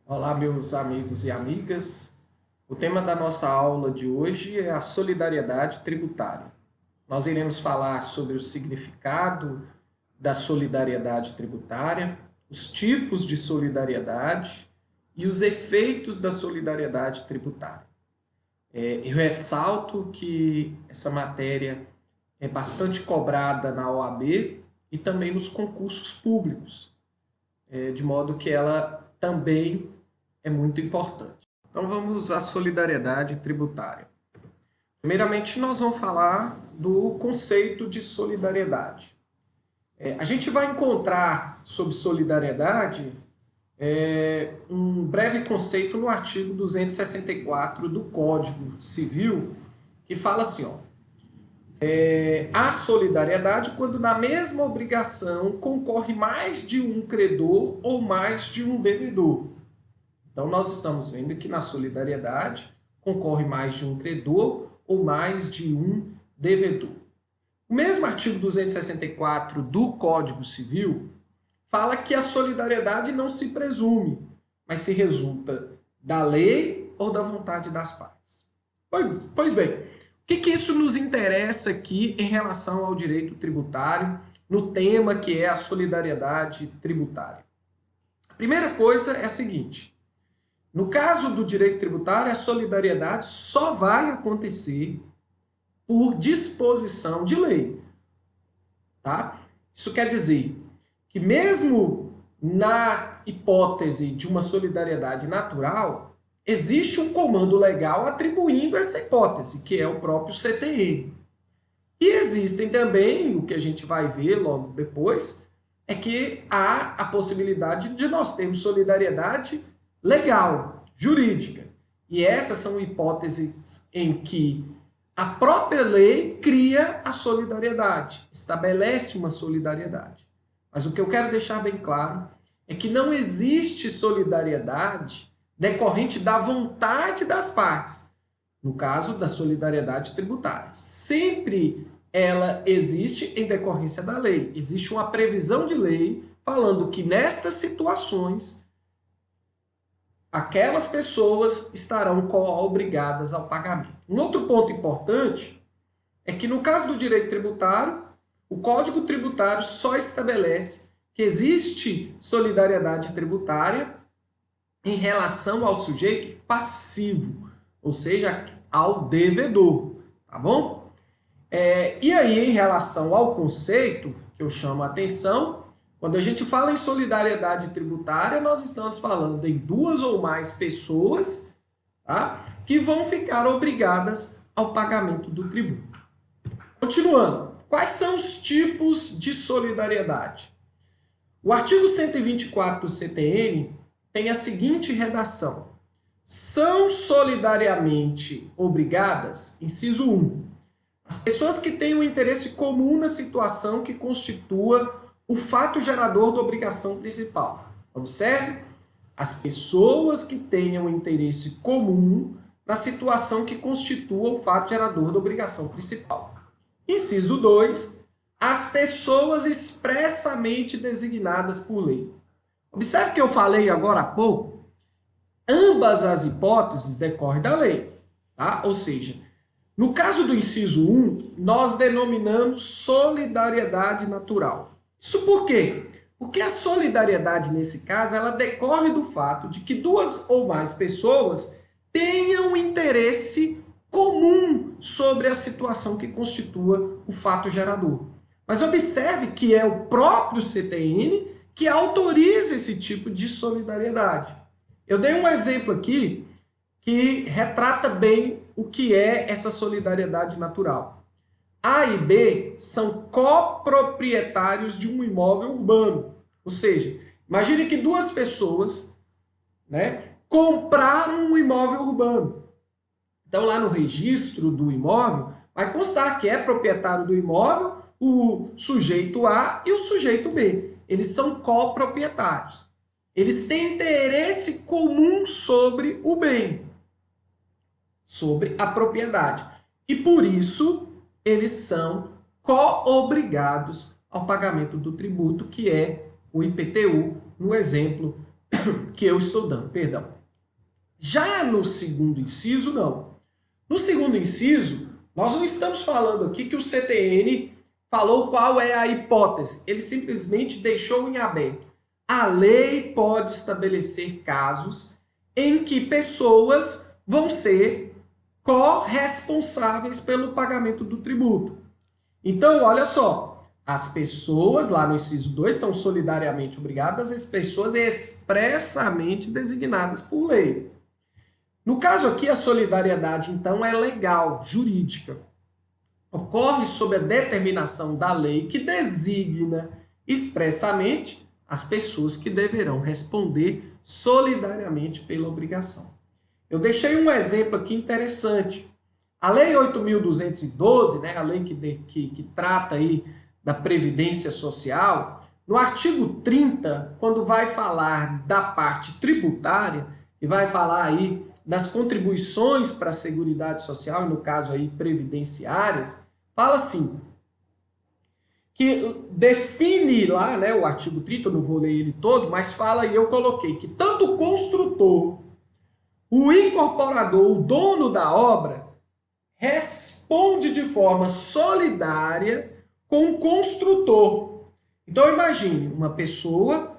Olá, meus amigos e amigas. O tema da nossa aula de hoje é a solidariedade tributária. Nós iremos falar sobre o significado da solidariedade tributária, os tipos de solidariedade e os efeitos da solidariedade tributária. Eu ressalto que essa matéria é bastante cobrada na OAB e também nos concursos públicos, de modo que ela também é muito importante. Então vamos à solidariedade tributária. Primeiramente, nós vamos falar do conceito de solidariedade. A gente vai encontrar sobre solidariedade um breve conceito no artigo 264 do Código Civil, que fala assim, ó, há solidariedade quando na mesma obrigação concorre mais de um credor ou mais de um devedor. Então, nós estamos vendo que na solidariedade concorre mais de um credor ou mais de um devedor. O mesmo artigo 264 do Código Civil fala que a solidariedade não se presume, mas se resulta da lei ou da vontade das partes. Pois bem, o que isso nos interessa aqui em relação ao direito tributário, no tema que é a solidariedade tributária? A primeira coisa é a seguinte: no caso do direito tributário, a solidariedade só vai acontecer por disposição de lei. Tá? Isso quer dizer que mesmo na hipótese de uma solidariedade natural, existe um comando legal atribuindo essa hipótese, que é o próprio CTN. E existem também, o que a gente vai ver logo depois, é que há a possibilidade de nós termos solidariedade legal, jurídica. E essas são hipóteses em que a própria lei cria a solidariedade, estabelece uma solidariedade. Mas o que eu quero deixar bem claro é que não existe solidariedade decorrente da vontade das partes, no caso da solidariedade tributária. Sempre ela existe em decorrência da lei. Existe uma previsão de lei falando que nestas situações aquelas pessoas estarão obrigadas ao pagamento. Um outro ponto importante é que, no caso do direito tributário, o Código Tributário só estabelece que existe solidariedade tributária em relação ao sujeito passivo, ou seja, ao devedor, tá bom? E aí, em relação ao conceito, que eu chamo a atenção, quando a gente fala em solidariedade tributária, nós estamos falando em duas ou mais pessoas, tá, que vão ficar obrigadas ao pagamento do tributo. Continuando, quais são os tipos de solidariedade? O artigo 124 do CTN tem a seguinte redação: são solidariamente obrigadas, inciso 1, as pessoas que têm um interesse comum na situação que constitua o fato gerador da obrigação principal. Observe, as pessoas que tenham interesse comum na situação que constitua o fato gerador da obrigação principal. Inciso 2, as pessoas expressamente designadas por lei. Observe que eu falei agora há pouco, ambas as hipóteses decorrem da lei, tá? Ou seja, no caso do inciso 1, nós denominamos solidariedade natural. Isso por quê? Porque a solidariedade, nesse caso, ela decorre do fato de que duas ou mais pessoas tenham interesse comum sobre a situação que constitua o fato gerador. Mas observe que é o próprio CTN que autoriza esse tipo de solidariedade. Eu dei um exemplo aqui que retrata bem o que é essa solidariedade natural. A e B são coproprietários de um imóvel urbano. Ou seja, imagine que duas pessoas, né, compraram um imóvel urbano. Então, lá no registro do imóvel, vai constar que é proprietário do imóvel o sujeito A e o sujeito B. Eles são coproprietários. Eles têm interesse comum sobre o bem, sobre a propriedade. E por isso eles são co-obrigados ao pagamento do tributo, que é o IPTU, no exemplo que eu estou dando, perdão. Já no segundo inciso, não. No segundo inciso, nós não estamos falando aqui que o CTN falou qual é a hipótese. Ele simplesmente deixou em aberto. A lei pode estabelecer casos em que pessoas vão ser corresponsáveis pelo pagamento do tributo. Então, olha só, as pessoas, lá no inciso 2, são solidariamente obrigadas, as pessoas expressamente designadas por lei. No caso aqui, a solidariedade, então, é legal, jurídica. Ocorre sob a determinação da lei que designa expressamente as pessoas que deverão responder solidariamente pela obrigação. Eu deixei um exemplo aqui interessante. A Lei 8.212, né, a lei que trata aí da Previdência Social, no artigo 30, quando vai falar da parte tributária, e vai falar aí das contribuições para a Seguridade Social, e no caso aí previdenciárias, fala assim, que define lá, né, o artigo 30, eu não vou ler ele todo, mas fala, e eu coloquei, que tanto o construtor, o incorporador, o dono da obra, responde de forma solidária com o construtor. Então imagine, uma pessoa,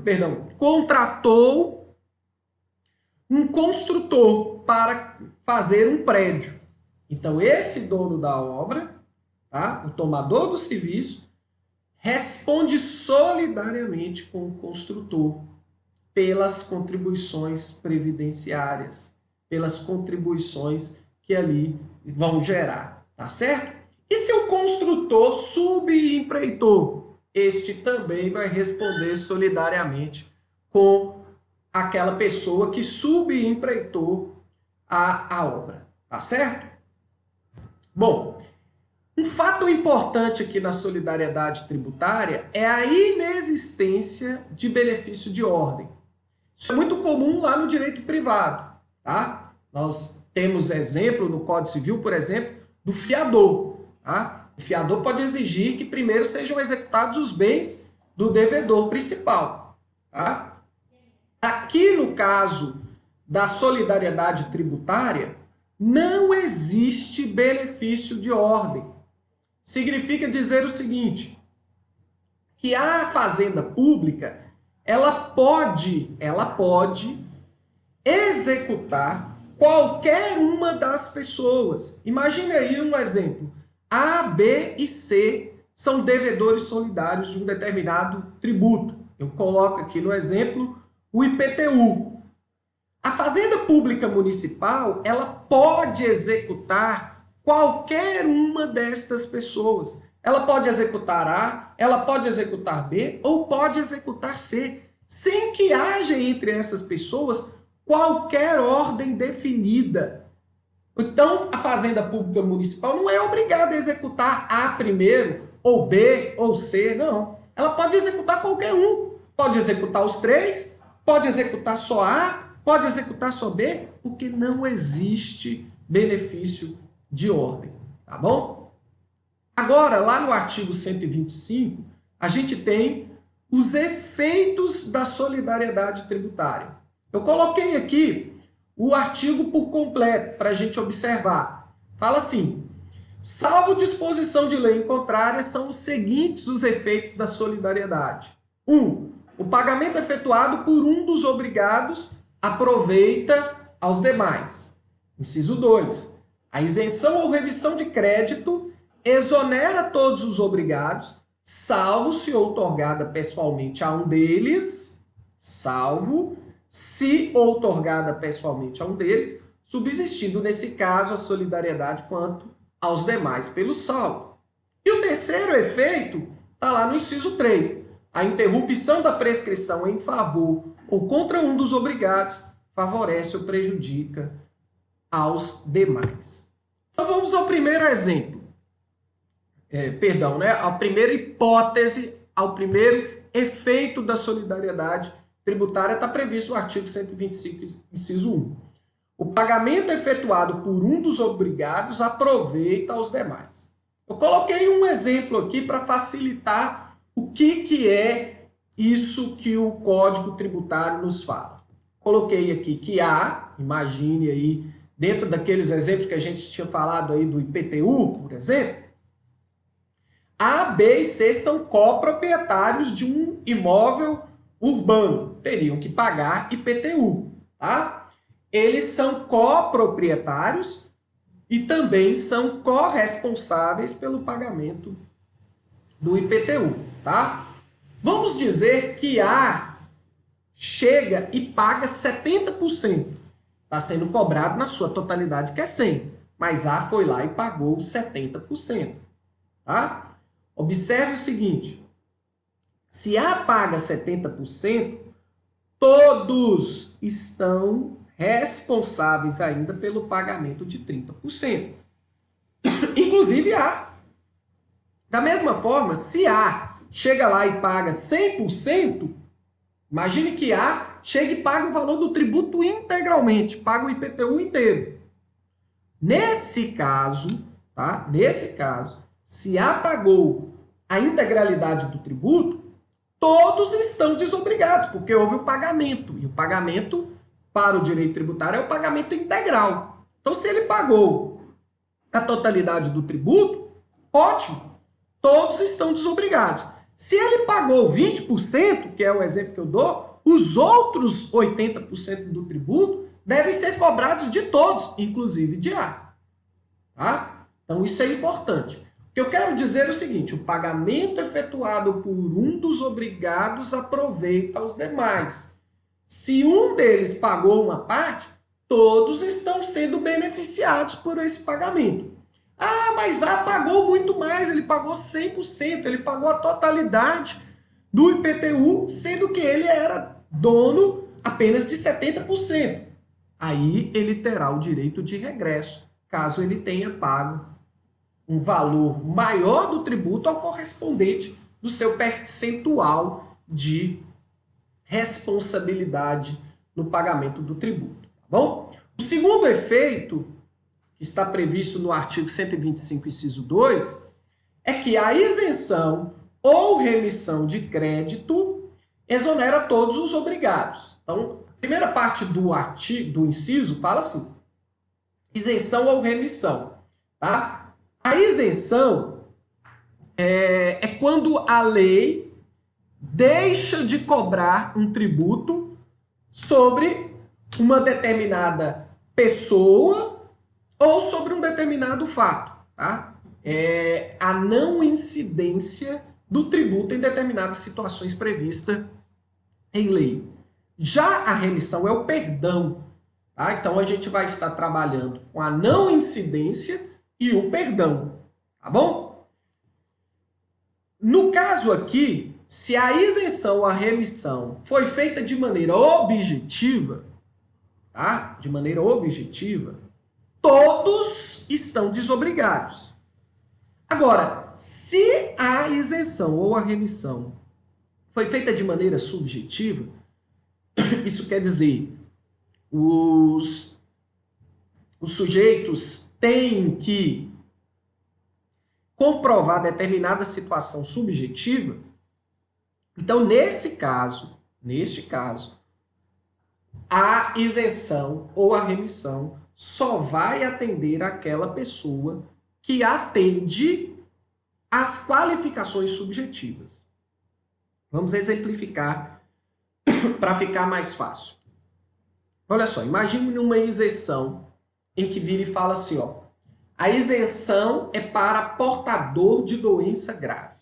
perdão, contratou um construtor para fazer um prédio. Então esse dono da obra, tá, o tomador do serviço, responde solidariamente com o construtor pelas contribuições previdenciárias, pelas contribuições que ali vão gerar, tá certo? E se o construtor subempreitou, este também vai responder solidariamente com aquela pessoa que subempreitou a obra, tá certo? Bom, um fato importante aqui na solidariedade tributária é a inexistência de benefício de ordem. Isso é muito comum lá no direito privado, tá? Nós temos exemplo no Código Civil, por exemplo, do fiador, tá? O fiador pode exigir que primeiro sejam executados os bens do devedor principal, tá? Aqui no caso da solidariedade tributária, não existe benefício de ordem. Significa dizer o seguinte, que a fazenda pública, ela pode executar qualquer uma das pessoas. Imagine aí um exemplo. A, B e C são devedores solidários de um determinado tributo. Eu coloco aqui no exemplo o IPTU. A Fazenda Pública Municipal, ela pode executar qualquer uma destas pessoas. Ela pode executar A, ela pode executar B ou pode executar C, sem que haja entre essas pessoas qualquer ordem definida. Então, a Fazenda Pública Municipal não é obrigada a executar A primeiro, ou B, ou C, não. Ela pode executar qualquer um. Pode executar os três, pode executar só A, pode executar só B, porque não existe benefício de ordem, tá bom? Agora, lá no artigo 125, a gente tem os efeitos da solidariedade tributária. Eu coloquei aqui o artigo por completo para a gente observar. Fala assim, salvo disposição de lei em contrária, são os seguintes os efeitos da solidariedade. 1. O pagamento efetuado por um dos obrigados aproveita aos demais. Inciso 2. A isenção ou remissão de crédito exonera todos os obrigados, salvo se outorgada pessoalmente a um deles, subsistindo nesse caso a solidariedade quanto aos demais pelo salvo. E o terceiro efeito está lá no inciso 3. A interrupção da prescrição em favor ou contra um dos obrigados favorece ou prejudica aos demais. Então vamos ao primeiro exemplo. A primeira hipótese, ao primeiro efeito da solidariedade tributária está previsto no artigo 125, inciso 1. O pagamento efetuado por um dos obrigados aproveita aos demais. Eu coloquei um exemplo aqui para facilitar o que é isso que o Código Tributário nos fala. Coloquei aqui que A, imagine aí, dentro daqueles exemplos que a gente tinha falado aí do IPTU, por exemplo, A, B e C são coproprietários de um imóvel urbano, teriam que pagar IPTU, tá? Eles são coproprietários e também são corresponsáveis pelo pagamento do IPTU, tá? Vamos dizer que A chega e paga 70%. Está sendo cobrado na sua totalidade, que é 100. Mas A foi lá e pagou 70%. Tá? Observe o seguinte. Se A paga 70%, todos estão responsáveis ainda pelo pagamento de 30%. Inclusive A. Da mesma forma, se A chega lá e paga 100%, imagine que A chega e paga o valor do tributo integralmente, paga o IPTU inteiro. Nesse caso, tá? Nesse caso, se A pagou a integralidade do tributo, todos estão desobrigados, porque houve o pagamento. E o pagamento para o direito tributário é o pagamento integral. Então, se ele pagou a totalidade do tributo, ótimo, todos estão desobrigados. Se ele pagou 20%, que é o exemplo que eu dou, os outros 80% do tributo devem ser cobrados de todos, inclusive de A. Tá? Então, isso é importante. O que eu quero dizer é o seguinte, o pagamento efetuado por um dos obrigados aproveita os demais. Se um deles pagou uma parte, todos estão sendo beneficiados por esse pagamento. Ah, mas A pagou muito mais, ele pagou 100%, ele pagou a totalidade do IPTU, sendo que ele era dono apenas de 70%. Aí ele terá o direito de regresso, caso ele tenha pago um valor maior do tributo ao correspondente do seu percentual de responsabilidade no pagamento do tributo. Tá bom? O segundo efeito, que está previsto no artigo 125, inciso 2, é que a isenção ou remissão de crédito exonera todos os obrigados. Então, a primeira parte do artigo, do inciso, fala assim, isenção ou remissão. Tá? A isenção é quando a lei deixa de cobrar um tributo sobre uma determinada pessoa ou sobre um determinado fato. Tá? É a não incidência do tributo em determinadas situações previstas em lei. Já a remissão é o perdão. Tá? Então, a gente vai estar trabalhando com a não incidência e o perdão. Tá bom? No caso aqui, se a isenção ou a remissão foi feita de maneira objetiva, tá? De maneira objetiva, todos estão desobrigados. Agora, se a isenção ou a remissão foi feita de maneira subjetiva, isso quer dizer, os sujeitos têm que comprovar determinada situação subjetiva. Então, neste caso, a isenção ou a remissão só vai atender aquela pessoa que atende às qualificações subjetivas. Vamos exemplificar para ficar mais fácil. Olha só, imagine uma isenção em que vira e fala assim, ó, a isenção é para portador de doença grave.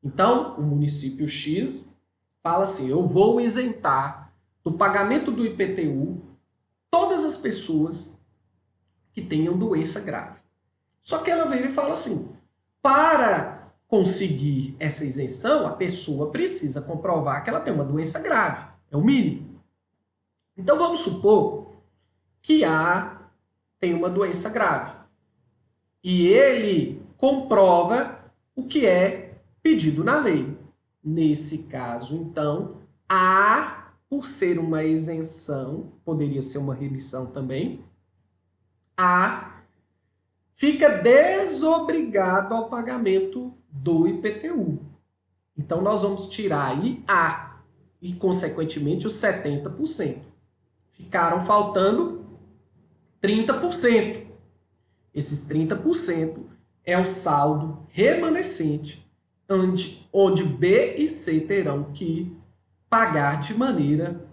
Então, o município X fala assim, eu vou isentar do pagamento do IPTU todas as pessoas que tenham doença grave. Só que ela vira e fala assim, para conseguir essa isenção, a pessoa precisa comprovar que ela tem uma doença grave. É o mínimo. Então, vamos supor que A tem uma doença grave. E ele comprova o que é pedido na lei. Nesse caso, então, A, por ser uma isenção, poderia ser uma remissão também, A fica desobrigado ao pagamento do IPTU. Então, nós vamos tirar aí A e, consequentemente, os 70%. Ficaram faltando 30%. Esses 30% é o saldo remanescente, onde B e C terão que pagar de maneira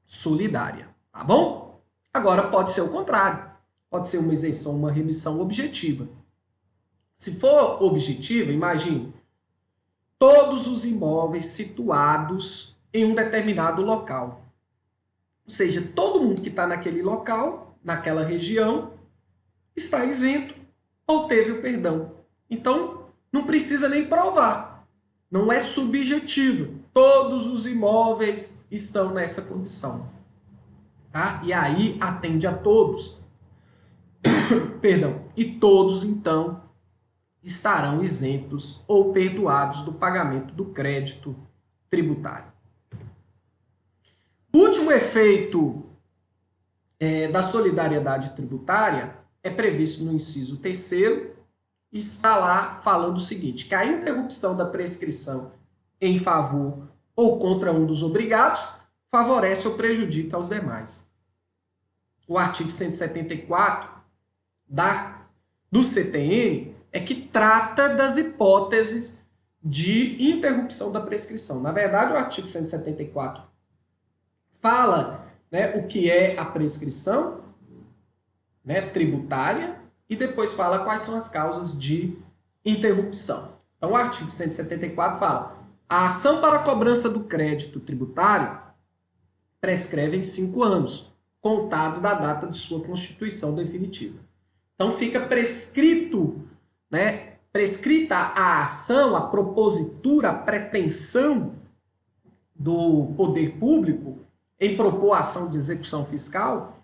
solidária, tá bom? Agora pode ser o contrário. Pode ser uma isenção, uma remissão objetiva. Se for objetiva, imagine todos os imóveis situados em um determinado local. Ou seja, todo mundo que está naquele local, naquela região, está isento ou teve o perdão. Então, não precisa nem provar. Não é subjetivo. Todos os imóveis estão nessa condição. Tá? E aí atende a todos. Perdão. E todos, então, estarão isentos ou perdoados do pagamento do crédito tributário. O último efeito da solidariedade tributária é previsto no inciso 3º, está lá falando o seguinte, que a interrupção da prescrição em favor ou contra um dos obrigados favorece ou prejudica aos demais. O artigo 174 do CTN é que trata das hipóteses de interrupção da prescrição. Na verdade, o artigo 174 fala, né, o que é a prescrição, né, tributária, e depois fala quais são as causas de interrupção. Então, o artigo 174 fala: a ação para a cobrança do crédito tributário prescreve em 5 anos, contados da data de sua constituição definitiva. Então, fica prescrito, né, prescrita a ação, a propositura, a pretensão do poder público em propor ação de execução fiscal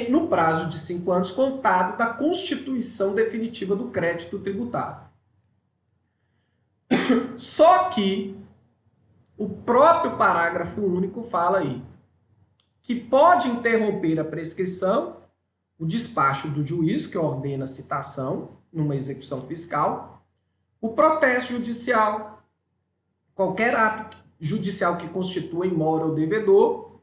no prazo de 5 anos contado da constituição definitiva do crédito tributário. Só que o próprio parágrafo único fala aí que pode interromper a prescrição o despacho do juiz que ordena a citação numa execução fiscal, o protesto judicial, qualquer ato judicial que constitua em mora ou devedor,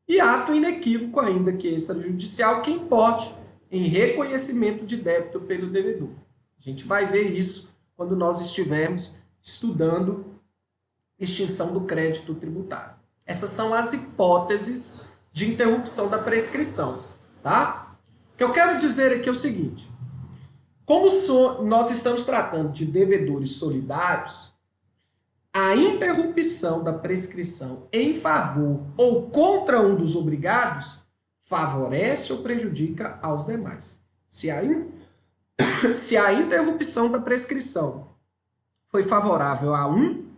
e ato inequívoco ainda que extrajudicial que importe em reconhecimento de débito pelo devedor. A gente vai ver isso quando nós estivermos estudando extinção do crédito tributário. Essas são as hipóteses de interrupção da prescrição, tá? O que eu quero dizer aqui é o seguinte: como nós estamos tratando de devedores solidários, a interrupção da prescrição em favor ou contra um dos obrigados favorece ou prejudica aos demais. Se a interrupção da prescrição foi favorável a um,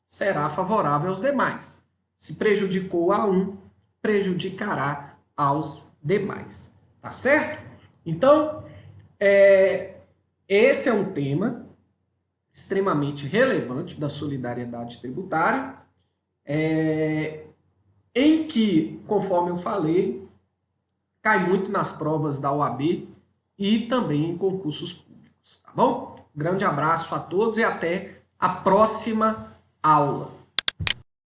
será favorável aos demais. Se prejudicou a um, prejudicará aos demais. Tá certo? Então, esse é um tema extremamente relevante da solidariedade tributária, em que, conforme eu falei, cai muito nas provas da OAB e também em concursos públicos, tá bom? Grande abraço a todos e até a próxima aula.